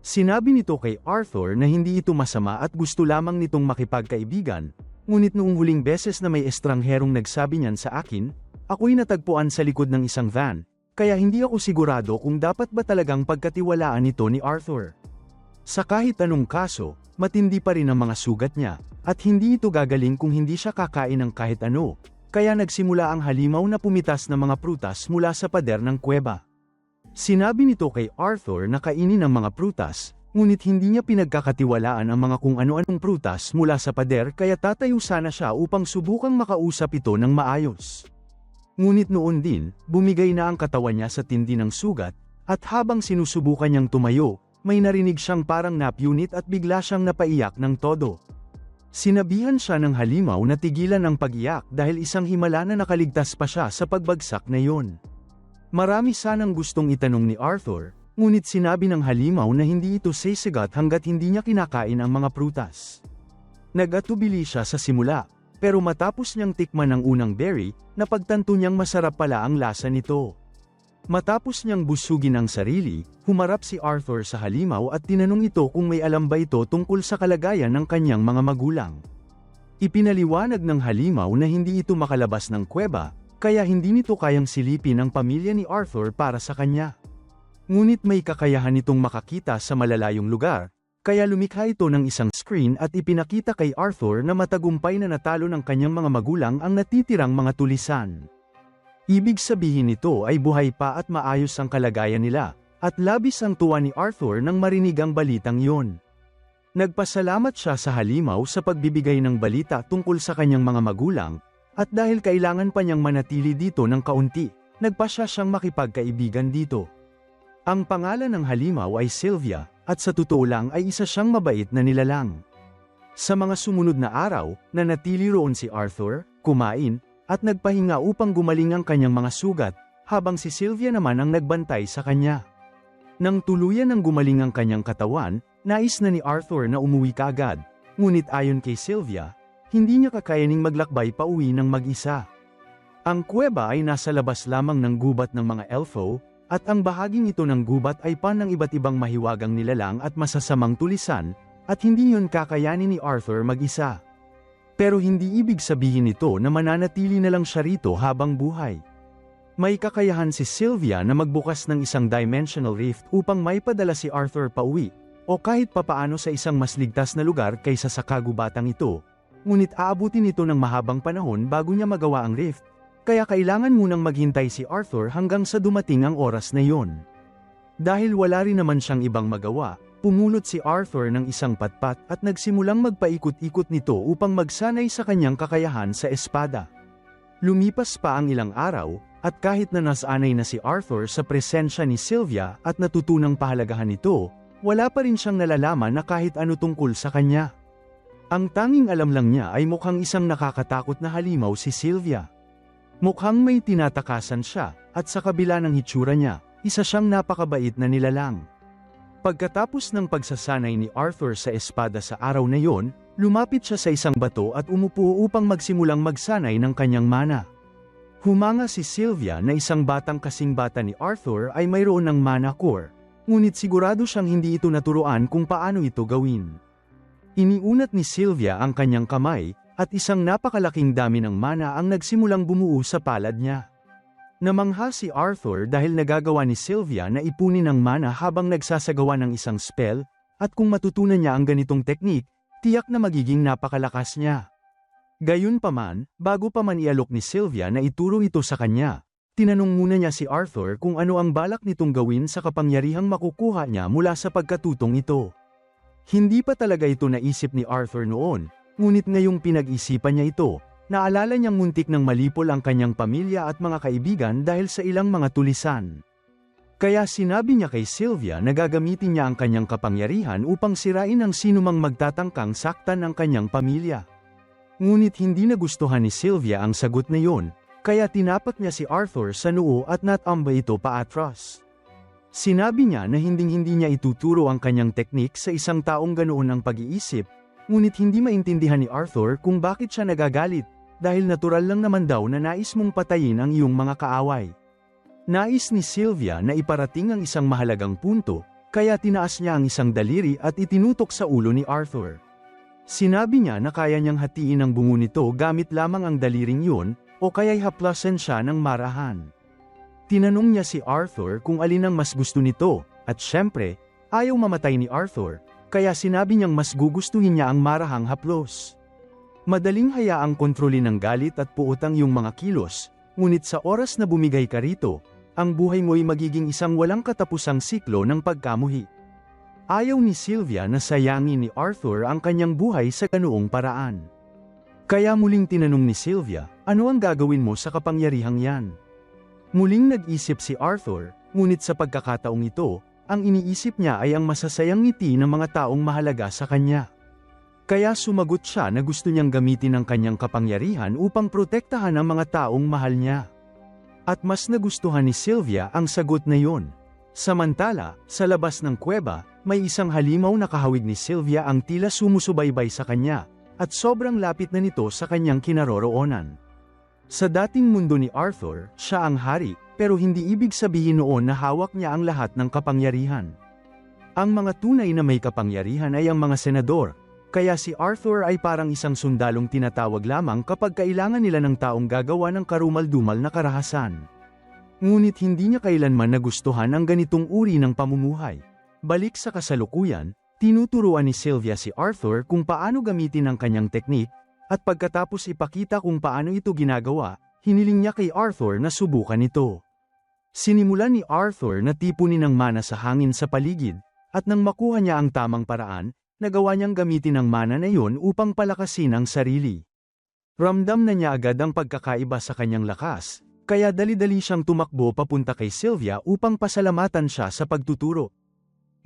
Speaker 1: Sinabi nito kay Arthur na hindi ito masama at gusto lamang nitong makipagkaibigan, ngunit noong huling beses na may estrangherong nagsabi niyan sa akin, ako'y natagpuan sa likod ng isang van, kaya hindi ako sigurado kung dapat ba talagang pagkatiwalaan ito ni Arthur. Sa kahit anong kaso, matindi pa rin ang mga sugat niya, at hindi ito gagaling kung hindi siya kakain ng kahit ano, kaya nagsimula ang halimaw na pumitas ng mga prutas mula sa pader ng kuweba. Sinabi nito kay Arthur na kainin ang mga prutas, ngunit hindi niya pinagkakatiwalaan ang mga kung ano-anong prutas mula sa pader kaya tatayo sana siya upang subukang makausap ito ng maayos. Ngunit noon din, bumigay na ang katawan niya sa tindi ng sugat, at habang sinusubukan niyang tumayo, may narinig siyang parang napunit at bigla siyang napaiyak ng todo. Sinabihan siya ng halimaw na tigilan ang pag-iyak dahil isang himala na nakaligtas pa siya sa pagbagsak na iyon. Marami sanang gustong itanong ni Arthur, ngunit sinabi ng halimaw na hindi ito sisigat hanggat hindi niya kinakain ang mga prutas. Nag-atubili siya sa simula, pero matapos niyang tikman ang unang berry, napagtanto niyang masarap pala ang lasa nito. Matapos niyang busugin ang sarili, humarap si Arthur sa halimaw at tinanong ito kung may alam ba ito tungkol sa kalagayan ng kanyang mga magulang. Ipinaliwanag ng halimaw na hindi ito makalabas ng kuweba, kaya hindi nito kayang silipin ang pamilya ni Arthur para sa kanya. Ngunit may kakayahan itong makakita sa malalayong lugar, kaya lumikha ito ng isang screen at ipinakita kay Arthur na matagumpay na natalo ng kanyang mga magulang ang natitirang mga tulisan. Ibig sabihin nito ay buhay pa at maayos ang kalagayan nila, at labis ang tuwa ni Arthur nang marinig ang balitang iyon. Nagpasalamat siya sa halimaw sa pagbibigay ng balita tungkol sa kanyang mga magulang, at dahil kailangan pa niyang manatili dito ng kaunti, nagpasya siyang makipagkaibigan dito. Ang pangalan ng halimaw ay Sylvia, at sa totoo lang ay isa siyang mabait na nilalang. Sa mga sumunod na araw, nanatili roon si Arthur, kumain, at nagpahinga upang gumaling ang kanyang mga sugat, habang si Sylvia naman ang nagbantay sa kanya. Nang tuluyan ng gumaling ang kanyang katawan, nais na ni Arthur na umuwi kaagad, ngunit ayon kay Sylvia, hindi niya kakayaning maglakbay pa uwi ng mag-isa. Ang kuweba ay nasa labas lamang ng gubat ng mga elfo, at ang bahaging ito ng gubat ay ng iba't ibang mahiwagang nilalang at masasamang tulisan, at hindi yun kakayanin ni Arthur mag-isa. Pero hindi ibig sabihin nito na mananatili na lang siya rito habang buhay. May kakayahan si Sylvia na magbukas ng isang dimensional rift upang maipadala si Arthur pauwi, o kahit papaano sa isang mas ligtas na lugar kaysa sa kagubatang ito. Ngunit aabutin ito ng mahabang panahon bago niya magawa ang rift, kaya kailangan munang maghintay si Arthur hanggang sa dumating ang oras na iyon. Dahil wala rin naman siyang ibang magawa, pumulot si Arthur ng isang patpat at nagsimulang magpaikot-ikot nito upang magsanay sa kanyang kakayahan sa espada. Lumipas pa ang ilang araw, at kahit na nasanay na si Arthur sa presensya ni Sylvia at natutunang pahalagahan ito, wala pa rin siyang nalalaman na kahit ano tungkol sa kanya. Ang tanging alam lang niya ay mukhang isang nakakatakot na halimaw si Sylvia. Mukhang may tinatakasan siya, at sa kabila ng hitsura niya, isa siyang napakabait na nilalang. Pagkatapos ng pagsasanay ni Arthur sa espada sa araw na yon, lumapit siya sa isang bato at umupo upang magsimulang magsanay ng kanyang mana. Humanga si Sylvia na isang batang kasing bata ni Arthur ay mayroon ng mana core, ngunit sigurado siyang hindi ito naturuan kung paano ito gawin. Iniunat ni Sylvia ang kanyang kamay, at isang napakalaking dami ng mana ang nagsimulang bumuo sa palad niya. Namangha si Arthur dahil nagagawa ni Sylvia na ipunin ang mana habang nagsasagawa ng isang spell, at kung matutunan niya ang ganitong teknik, tiyak na magiging napakalakas niya. Gayunpaman, bago pa man ialok ni Sylvia na ituro ito sa kanya, tinanong muna niya si Arthur kung ano ang balak nitong gawin sa kapangyarihang makukuha niya mula sa pagkatutong ito. Hindi pa talaga ito naisip ni Arthur noon, ngunit ngayong pinag-isipan niya ito, naalala niyang muntik ng malipol ang kanyang pamilya at mga kaibigan dahil sa ilang mga tulisan. Kaya sinabi niya kay Sylvia na gagamitin niya ang kanyang kapangyarihan upang sirain ang sinumang magtatangkang saktan ang kanyang pamilya. Ngunit hindi nagustuhan ni Sylvia ang sagot na yon, kaya tinapak niya si Arthur sa noo at natamba ito paatras. Sinabi niya na hinding-hindi niya ituturo ang kanyang teknik sa isang taong ganoon ang pag-iisip, ngunit hindi maintindihan ni Arthur kung bakit siya nagagalit, dahil natural lang naman daw na nais mong patayin ang iyong mga kaaway. Nais ni Sylvia na iparating ang isang mahalagang punto, kaya tinaas niya ang isang daliri at itinutok sa ulo ni Arthur. Sinabi niya na kaya niyang hatiin ang bungo nito gamit lamang ang daliring yun, o kaya'y haplasan siya ng marahan. Tinanong niya si Arthur kung alin ang mas gusto nito, at syempre, ayaw mamatay ni Arthur, kaya sinabi niyang mas gugustuhin niya ang marahang haplos. Madaling hayaang kontrolin ng galit at puot ang iyong mga kilos, ngunit sa oras na bumigay ka rito, ang buhay mo'y magiging isang walang katapusang siklo ng pagkamuhi. Ayaw ni Sylvia na sayangin ni Arthur ang kanyang buhay sa ganoong paraan. Kaya muling tinanong ni Sylvia, ano ang gagawin mo sa kapangyarihang yan? Muling nag-isip si Arthur, ngunit sa pagkakataong ito, ang iniisip niya ay ang masasayang ngiti ng mga taong mahalaga sa kanya. Kaya sumagot siya na gusto niyang gamitin ang kanyang kapangyarihan upang protektahan ang mga taong mahal niya. At mas nagustuhan ni Sylvia ang sagot na yun. Samantala, sa labas ng kuweba, may isang halimaw na kahawig ni Sylvia ang tila sumusubaybay sa kanya, at sobrang lapit na nito sa kanyang kinaroroonan. Sa dating mundo ni Arthur, siya ang hari, pero hindi ibig sabihin noon na hawak niya ang lahat ng kapangyarihan. Ang mga tunay na may kapangyarihan ay ang mga senador, kaya si Arthur ay parang isang sundalong tinatawag lamang kapag kailangan nila ng taong gagawa ng karumal-dumal na karahasan. Ngunit hindi niya kailanman nagustuhan ang ganitong uri ng pamumuhay. Balik sa kasalukuyan, tinuturuan ni Sylvia si Arthur kung paano gamitin ang kanyang teknik, at pagkatapos ipakita kung paano ito ginagawa, hiniling niya kay Arthur na subukan ito. Sinimulan ni Arthur na tipunin ang mana sa hangin sa paligid, at nang makuha niya ang tamang paraan, nagawa niyang gamitin ang mana na iyon upang palakasin ang sarili. Ramdam na niya agad ang pagkakaiba sa kanyang lakas, kaya dali-dali siyang tumakbo papunta kay Sylvia upang pasalamatan siya sa pagtuturo.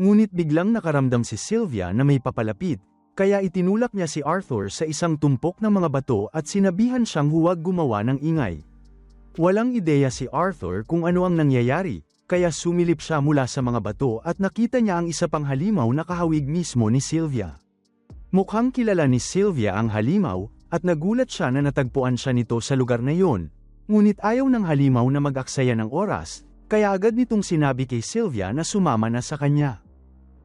Speaker 1: Ngunit biglang nakaramdam si Sylvia na may papalapit, kaya itinulak niya si Arthur sa isang tumpok ng mga bato at sinabihan siyang huwag gumawa ng ingay. Walang ideya si Arthur kung ano ang nangyayari, kaya sumilip siya mula sa mga bato at nakita niya ang isa pang halimaw na kahawig mismo ni Sylvia. Mukhang kilala ni Sylvia ang halimaw, at nagulat siya na natagpuan siya nito sa lugar na iyon, ngunit ayaw ng halimaw na mag-aksaya ng oras, kaya agad nitong sinabi kay Sylvia na sumama na sa kanya.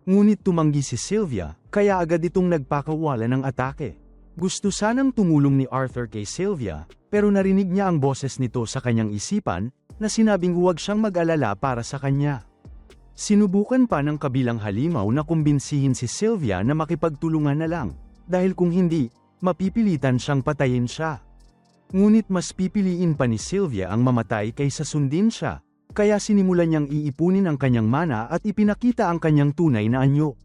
Speaker 1: Ngunit tumanggi si Sylvia, kaya agad itong nagpakawala ng atake. Gusto sanang tumulong ni Arthur kay Sylvia, pero narinig niya ang boses nito sa kanyang isipan, na sinabing huwag siyang mag-alala para sa kanya. Sinubukan pa ng kabilang halimaw na kumbinsihin si Sylvia na makipagtulungan na lang, dahil kung hindi, mapipilitan siyang patayin siya. Ngunit mas pipiliin pa ni Sylvia ang mamatay kaysa sundin siya, kaya sinimulan niyang iipunin ang kanyang mana at ipinakita ang kanyang tunay na anyo.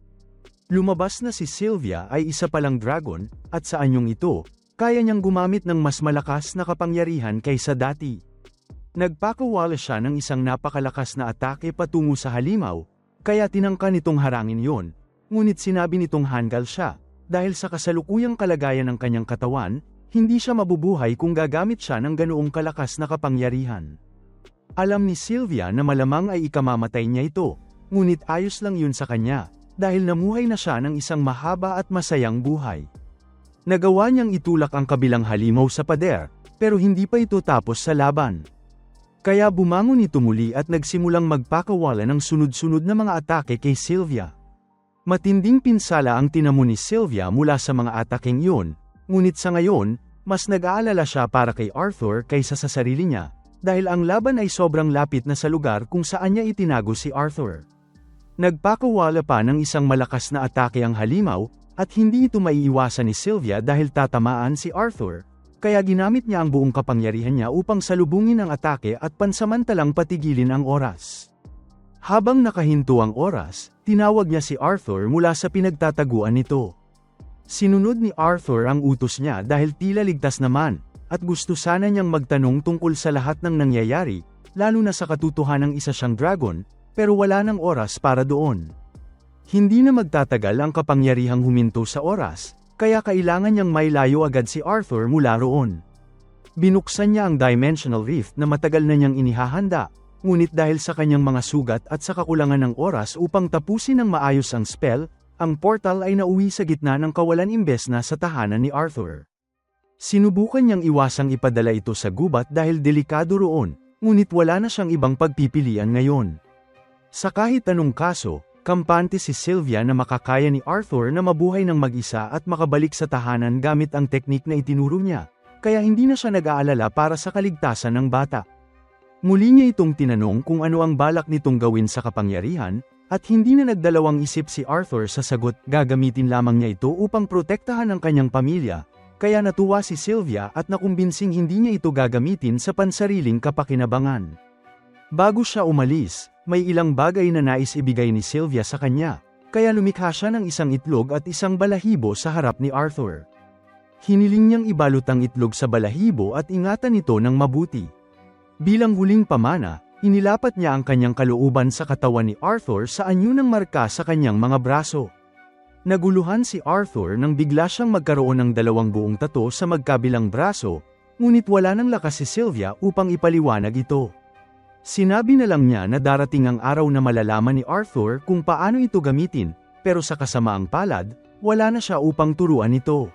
Speaker 1: Lumabas na si Sylvia ay isa palang dragon, at sa anyong ito, kaya niyang gumamit ng mas malakas na kapangyarihan kaysa dati. Nagpakawala siya ng isang napakalakas na atake patungo sa halimaw, kaya tinangka nitong harangin yon, ngunit sinabi nitong hanggal siya, dahil sa kasalukuyang kalagayan ng kanyang katawan, hindi siya mabubuhay kung gagamit siya ng ganoong kalakas na kapangyarihan. Alam ni Sylvia na malamang ay ikamamatay niya ito, ngunit ayos lang yun sa kanya, dahil namuhay na siya ng isang mahaba at masayang buhay. Nagawa niyang itulak ang kabilang halimaw sa pader, pero hindi pa ito tapos sa laban. Kaya bumangon ito muli at nagsimulang magpakawala ng sunod-sunod na mga atake kay Sylvia. Matinding pinsala ang tinamo ni Sylvia mula sa mga atakeng iyon, ngunit sa ngayon, mas nag-aalala siya para kay Arthur kaysa sa sarili niya, dahil ang laban ay sobrang lapit na sa lugar kung saan niya itinago si Arthur. Nagpakawala pa ng isang malakas na atake ang halimaw, at hindi ito maiiwasan ni Sylvia dahil tatamaan si Arthur, kaya ginamit niya ang buong kapangyarihan niya upang salubungin ang atake at pansamantalang patigilin ang oras. Habang nakahinto ang oras, tinawag niya si Arthur mula sa pinagtataguan nito. Sinunod ni Arthur ang utos niya dahil tila ligtas naman, at gusto sana niyang magtanong tungkol sa lahat ng nangyayari, lalo na sa katotohanang isa siyang dragon, pero wala nang oras para doon. Hindi na magtatagal ang kapangyarihang huminto sa oras, kaya kailangan niyang mailayo agad si Arthur mula roon. Binuksan niya ang Dimensional Rift na matagal na niyang inihahanda, ngunit dahil sa kanyang mga sugat at sa kakulangan ng oras upang tapusin ng maayos ang spell, ang portal ay nauwi sa gitna ng kawalan imbes na sa tahanan ni Arthur. Sinubukan niyang iwasang ipadala ito sa gubat dahil delikado roon, ngunit wala na siyang ibang pagpipilian ngayon. Sa kahit anong kaso, kampante si Sylvia na makakaya ni Arthur na mabuhay ng mag-isa at makabalik sa tahanan gamit ang teknik na itinuro niya, kaya hindi na siya nag-aalala para sa kaligtasan ng bata. Muli niya itong tinanong kung ano ang balak nitong gawin sa kapangyarihan, at hindi na nagdalawang isip si Arthur sa sagot, gagamitin lamang niya ito upang protektahan ang kanyang pamilya, kaya natuwa si Sylvia at nakumbinsing hindi niya ito gagamitin sa pansariling kapakinabangan. Bago siya umalis, may ilang bagay na nais ibigay ni Sylvia sa kanya, kaya lumikha siya ng isang itlog at isang balahibo sa harap ni Arthur. Hiniling niyang ibalot ang itlog sa balahibo at ingatan ito ng mabuti. Bilang huling pamana, inilapat niya ang kanyang kalooban sa katawan ni Arthur sa anyo ng marka sa kanyang mga braso. Naguluhan si Arthur nang bigla siyang magkaroon ng dalawang buong tato sa magkabilang braso, ngunit wala nang lakas si Sylvia upang ipaliwanag ito. Sinabi na lang niya na darating ang araw na malalaman ni Arthur kung paano ito gamitin, pero sa kasamaang palad, wala na siya upang turuan ito.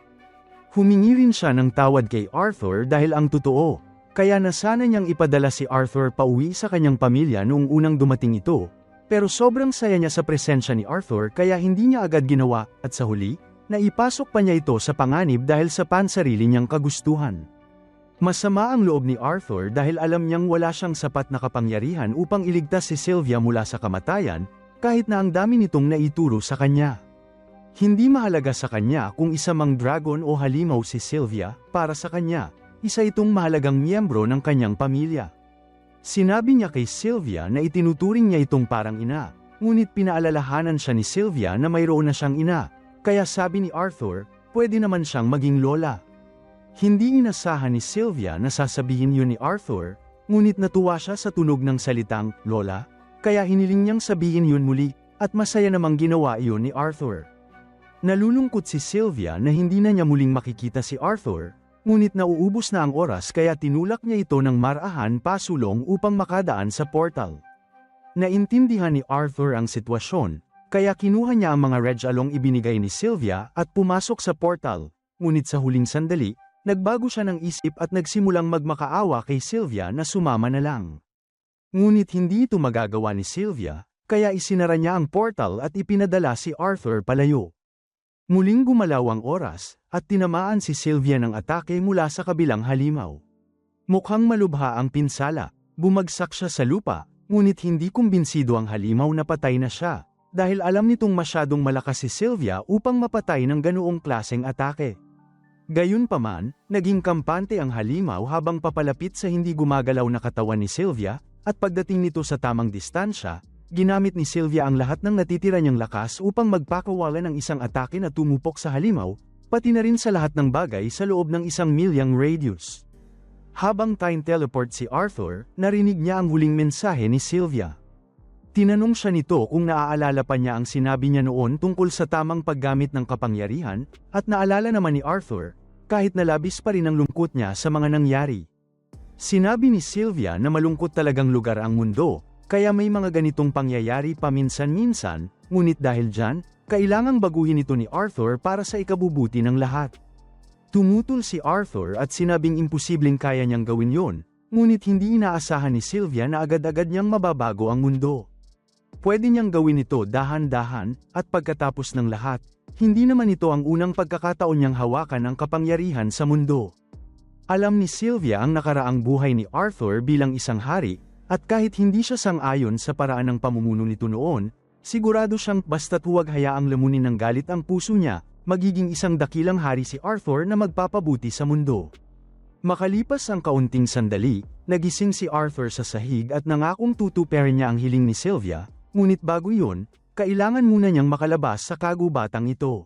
Speaker 1: Humingi rin siya ng tawad kay Arthur dahil ang totoo, kaya nasana niyang ipadala si Arthur pauwi sa kanyang pamilya noong unang dumating ito, pero sobrang saya niya sa presensya ni Arthur kaya hindi niya agad ginawa, at sa huli, naipasok pa niya ito sa panganib dahil sa pansarili niyang kagustuhan. Masama ang loob ni Arthur dahil alam niyang wala siyang sapat na kapangyarihan upang iligtas si Sylvia mula sa kamatayan, kahit na ang dami nitong naituro sa kanya. Hindi mahalaga sa kanya kung isa mang dragon o halimaw si Sylvia, para sa kanya, isa itong mahalagang miyembro ng kanyang pamilya. Sinabi niya kay Sylvia na itinuturing niya itong parang ina, ngunit pinaalalahanan siya ni Sylvia na mayroon na siyang ina, kaya sabi ni Arthur, pwede naman siyang maging lola. Hindi inasahan ni Sylvia na sasabihin yun ni Arthur, ngunit natuwa siya sa tunog ng salitang, lola, kaya hiniling niyang sabihin yun muli, at masaya namang ginawa iyon ni Arthur. Nalulungkot si Sylvia na hindi na niya muling makikita si Arthur, ngunit nauubos na ang oras kaya tinulak niya ito ng marahan pasulong upang makadaan sa portal. Naintindihan ni Arthur ang sitwasyon, kaya kinuha niya ang mga regalong ibinigay ni Sylvia at pumasok sa portal, ngunit sa huling sandali, nagbago siya ng isip at nagsimulang magmakaawa kay Sylvia na sumama na lang. Ngunit hindi ito magagawa ni Sylvia, kaya isinara niya ang portal at ipinadala si Arthur palayo. Muling gumalaw ang oras, at tinamaan si Sylvia ng atake mula sa kabilang halimaw. Mukhang malubha ang pinsala, bumagsak siya sa lupa, ngunit hindi kumbinsido ang halimaw na patay na siya, dahil alam nitong masyadong malakas si Sylvia upang mapatay ng ganoong klaseng atake. Gayunpaman, naging kampante ang halimaw habang papalapit sa hindi gumagalaw na katawan ni Sylvia, at pagdating nito sa tamang distansya, ginamit ni Sylvia ang lahat ng natitira niyang lakas upang magpakawala ng isang atake na tumupok sa halimaw, pati na rin sa lahat ng bagay sa loob ng 1,000,000 radius. Habang time teleport si Arthur, narinig niya ang huling mensahe ni Sylvia. Tinanong siya nito kung naaalala pa niya ang sinabi niya noon tungkol sa tamang paggamit ng kapangyarihan, at naalala naman ni Arthur, kahit nalabis pa rin ang lungkot niya sa mga nangyari. Sinabi ni Sylvia na malungkot talagang lugar ang mundo, kaya may mga ganitong pangyayari paminsan-minsan, ngunit dahil dyan, kailangang baguhin ito ni Arthur para sa ikabubuti ng lahat. Tumutol si Arthur at sinabing imposibleng kaya niyang gawin yon, ngunit hindi inaasahan ni Sylvia na agad-agad niyang mababago ang mundo. Pwede niyang gawin ito dahan-dahan, at pagkatapos ng lahat, hindi naman ito ang unang pagkakataon niyang hawakan ang kapangyarihan sa mundo. Alam ni Sylvia ang nakaraang buhay ni Arthur bilang isang hari, at kahit hindi siya sang-ayon sa paraan ng pamumuno nito noon, sigurado siyang basta't huwag hayaang lamunin ng galit ang puso niya, magiging isang dakilang hari si Arthur na magpapabuti sa mundo. Makalipas ang kaunting sandali, nagising si Arthur sa sahig at nangakong tutuparin niya ang hiling ni Sylvia, ngunit bago yun, kailangan muna niyang makalabas sa kagubatang ito.